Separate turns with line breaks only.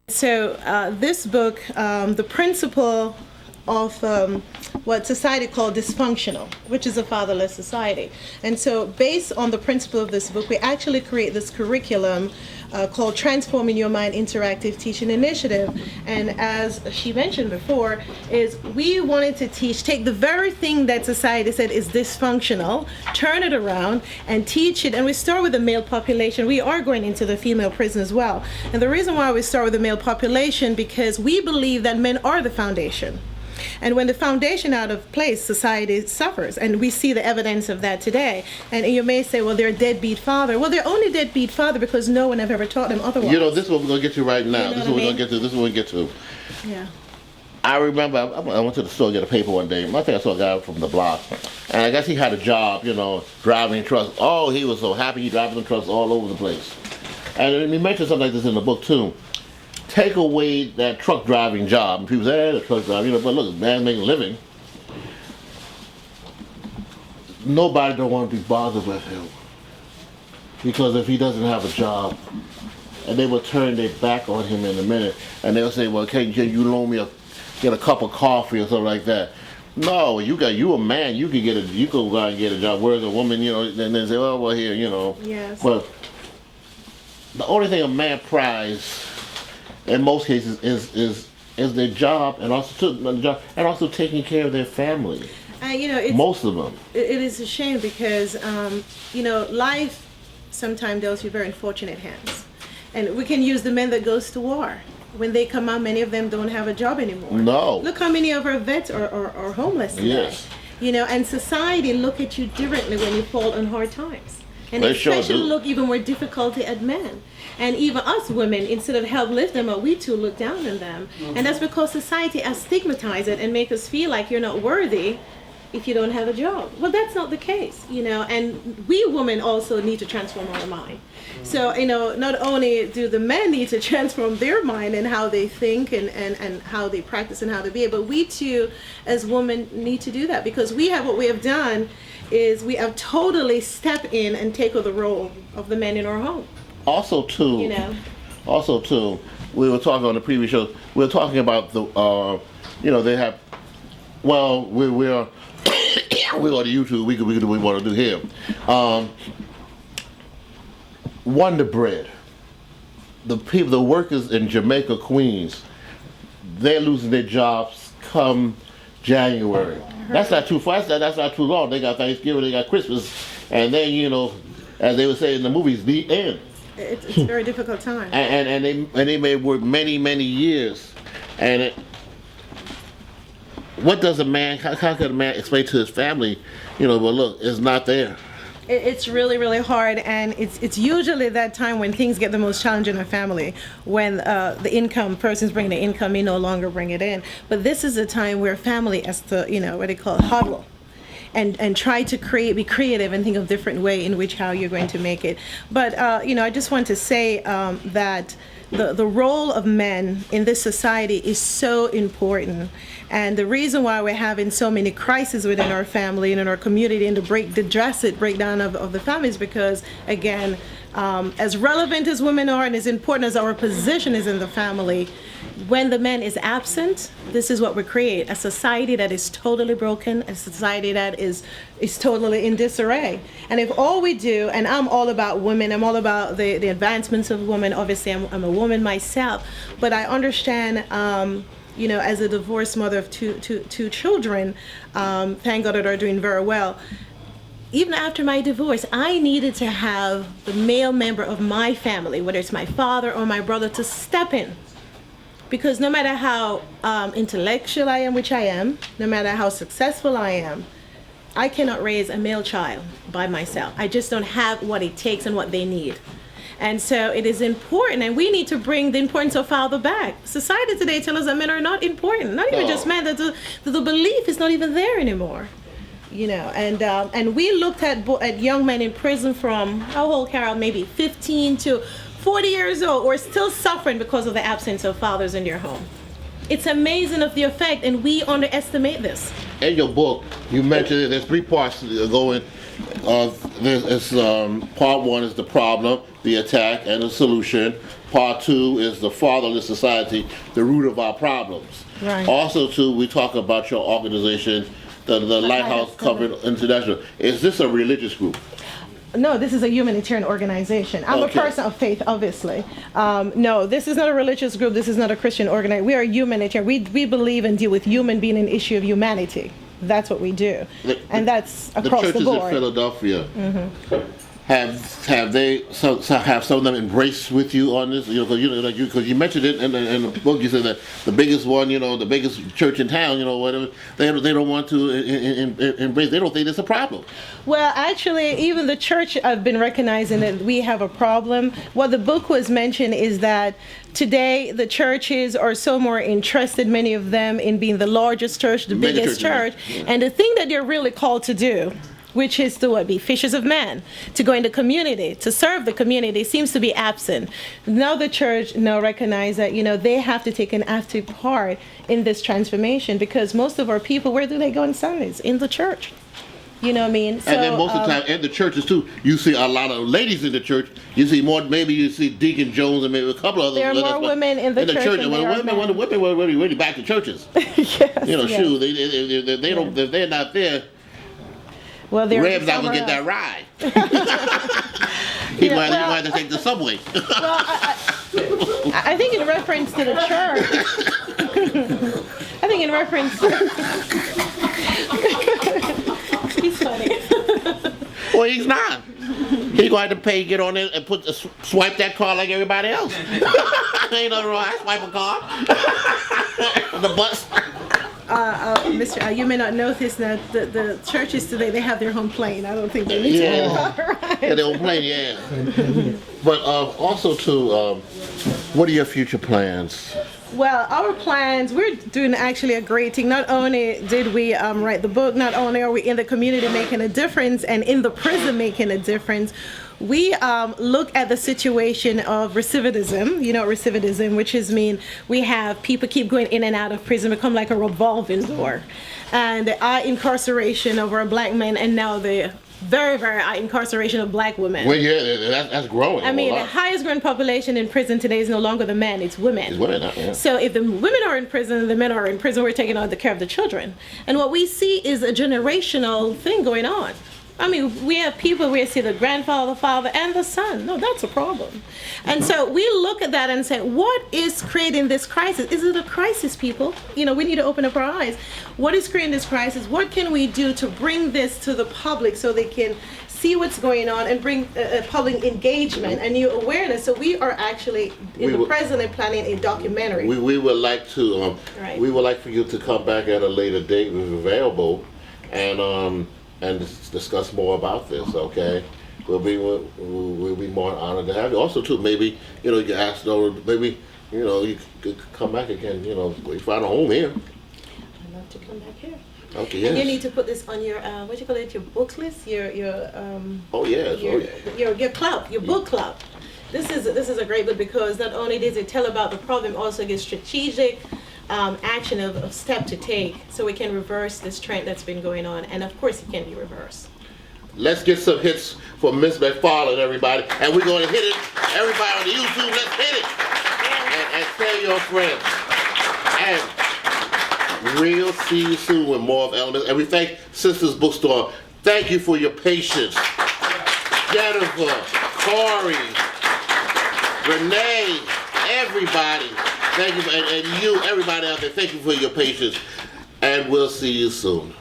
So this book, the principle of what society called dysfunctional, which is a fatherless society. And so based on the principle of this book, we actually create this curriculum called Transforming Your Mind Interactive Teaching Initiative. And as she mentioned before, is we wanted to take the very thing that society said is dysfunctional, turn it around and teach it. And we start with the male population. We are going into the female prison as well. And the reason why we start with the male population, because we believe that men are the foundation. And when the foundation out of place, society suffers. And we see the evidence of that today. And you may say, well, they're a deadbeat father. Well, they're only deadbeat father because no one have ever taught them otherwise.
You know, this is what we're going to get to right now.
You know
This is what we're going to get to. This is what we get to.
Yeah.
I remember I went to the store to get a paper one day. I think I saw a guy from the block. And I guess he had a job, you know, driving trucks. Oh, he was so happy. He driving the trucks all over the place. And he mentioned something like this in the book, too. Take away that truck driving job. And people say, the truck driver, you know, but look, man's making a living. Nobody don't want to be bothered with him. Because if he doesn't have a job, and they will turn their back on him in a minute, and they'll say, well, can you loan me get a cup of coffee or something like that? No, you a man, you can go out and get a job. Whereas a woman, you know, and then say, oh, well, here, you know.
Yes.
But the only thing a man prizes in most cases is their job and also taking care of their family.
You know,
most of them.
It is a shame because you know, life sometimes deals with very unfortunate hands, and we can use the men that goes to war. When they come out, many of them don't have a job anymore.
No.
Look how many of our vets are homeless today.
Yes.
You know, and society look at you differently when you fall on hard times. And
they
especially
sure do.
look even more difficulty at men. And even us women, instead of help lift them up, we too look down on them. Mm-hmm. And that's because society has stigmatized it and make us feel like you're not worthy if you don't have a job. Well, that's not the case, you know, and we women also need to transform our mind. Mm-hmm. So, you know, not only do the men need to transform their mind and how they think and how they practice and how they behave, but we too, as women, need to do that, because what we have done is we have totally stepped in and taken the role of the men in our home.
Also, too,
you know,
we were talking on the previous show. We were talking about the, you know, they have. Well, we're on YouTube. We can do what we want to do here. Wonder Bread. The workers in Jamaica, Queens, they're losing their jobs come January. That's not too far. That's not too long. They got Thanksgiving, they got Christmas, and then, you know, as they would say in the movies, the end.
It's a very difficult time.
And they may work many years, and what does a man? How can a man explain to his family, you know? Well, look, it's not there.
It's really hard, and it's usually that time when things get the most challenging in a family, when the person's bringing the income in no longer bring it in. But this is a time where family has to, you know, what they call huddle. And try to be creative and think of different way in which how you're going to make it. But you know, I just want to say that the role of men in this society is so important, and the reason why we're having so many crises within our family and in our community and the breakdown of the family is because, again, as relevant as women are and as important as our position is in the family, when the man is absent, this is what we create: a society that is totally broken, a society that is totally in disarray. And if all we do, and I'm all about women, I'm all about the advancements of women. Obviously, I'm a woman myself, but I understand, you know, as a divorced mother of two children, thank God that they're doing very well. Even after my divorce, I needed to have the male member of my family, whether it's my father or my brother, to step in. Because no matter how intellectual I am, which I am, no matter how successful I am, I cannot raise a male child by myself. I just don't have what it takes and what they need. And so it is important, and we need to bring the importance of father back. Society today tells us that men are not important, not even just men, that the belief is not even there anymore. You know, and we looked at young men in prison from, how old, Carol, maybe 15 to 40 years old, who are still suffering because of the absence of fathers in their home. It's amazing of the effect, and we underestimate this.
In your book, you mentioned there's 3 parts that go Part one is the problem, the attack, and the solution. Part two is the fatherless society, the root of our problems.
Right.
Also, too, we talk about your organization, the Lighthouse Covenant International. Is this a religious group?
No, this is a humanitarian organization. I'm a person of faith, obviously. No, this is not a religious group. This is not a Christian organization. We are humanitarian. We believe and deal with human being an issue of humanity. That's what we do, and that's across the board.
The churches in Philadelphia, have they have some of them embraced with you on this? Because you mentioned it in the book. You said that the biggest one, the biggest church in town, whatever, they don't want to embrace. They don't think it's a problem.
Well, actually, even the church have been recognizing that we have a problem. What the book was mentioned is that today the churches are so more interested, many of them, in being the largest church, the biggest church, and the thing that they're really called to do, which is to be fishers of men, to go in the community, to serve the community, seems to be absent. Now the church recognize that, they have to take an active part in this transformation, because most of our people, where do they go on Sundays? In the church. You know what I mean? So,
and then most of the time, in the churches too, you see a lot of ladies in the church. You see more, maybe you see Deacon Jones and maybe a couple of others.
There are more women in the church than there are men.
When the women were really back to churches.
Yes,
shoot, they don't, if they're not there,
well,
Reb's not gonna get that ride. He might have to take the subway.
Well, I think in reference to the church, he's funny.
Well, he's not. He's going to pay, get on it, and swipe that card like everybody else. Ain't nothing wrong. I swipe a card. The bus.
Mr. You may not know this, that the churches today, they have their own plane. I don't think they need to ride.
Yeah, their own plane, yeah. But also, too, what are your future plans?
Well, our plans, we're doing actually a great thing. Not only did we write the book, not only are we in the community making a difference and in the prison making a difference, we look at the situation of recidivism, which is we have people keep going in and out of prison, become like a revolving door. And the incarceration of our black men, and now the very, very high incarceration of black women.
Well, yeah, that's growing.
I mean, the highest growing population in prison today is no longer the men, it's women.
It's women, yeah.
So if the women are in prison, the men are in prison, we're taking on the care of the children. And what we see is a generational thing going on. I mean, we have people where we see the grandfather, the father, and the son. No, that's a problem. And so we look at that and say, what is creating this crisis? Is it a crisis, people? We need to open up our eyes. What is creating this crisis? What can we do to bring this to the public so they can see what's going on and bring public engagement and new awareness? So we are actually presently planning a documentary.
We would like to, we would like for you to come back at a later date if available, and discuss more about this, okay? We'll be more honored to have you. Also, too, maybe you ask, or maybe you could come back again. We find a home here.
I'd love to come back here.
Okay, yes.
And you need to put this on your what you call it, your book list, your your club, your book club. This is a great book, because not only does it tell about the problem, also gives strategic action of step to take, so we can reverse this trend that's been going on, and of course it can be reversed.
Let's get some hits for Miss McFarland, everybody, and we're going to hit it. Everybody on the YouTube, let's hit it, and tell your friends. And we'll see you soon with more of LMS. And we thank Sisters Bookstore. Thank you for your patience. Jennifer, Corey, Renee, everybody. Thank you, and you, everybody out there, thank you for your patience, and we'll see you soon.